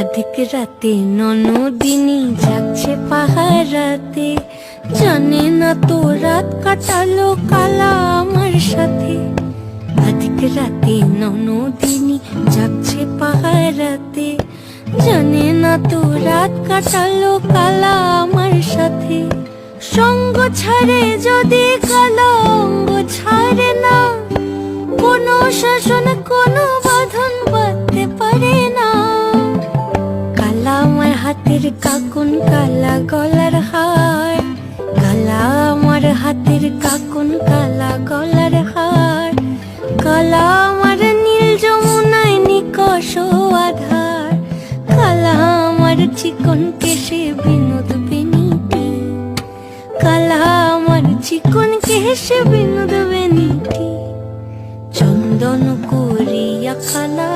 আধিক রাতে ননদিনী যাচ্ছে পাহারাতে, জানে না তো রাত কাটালো কালা আমার সাথে। আধিক রাতে ননদিনী যাচ্ছে পাহারাতে, জানে না তো রাত কাটালো কালা আমার সাথে। সঙ্গ ছাড়ে যদি কালো অঙ্গ ছাড়ে না, কোনো শাসন কোনো বাঁধন বাঁধতে পারে না। কালা আমার হাতের কাকুন কালা গলার হার, কালা আমার হাতের কাকুন কালা গলার হার। কালা আমার নীল যমুনায় নিকষ আধার, কালা আমার চিকন কেশে বিনোদ বেনিটি। কালা আমার চিকন কেশে বিনোদ বেনিটি। চন্দন করিয়া কালা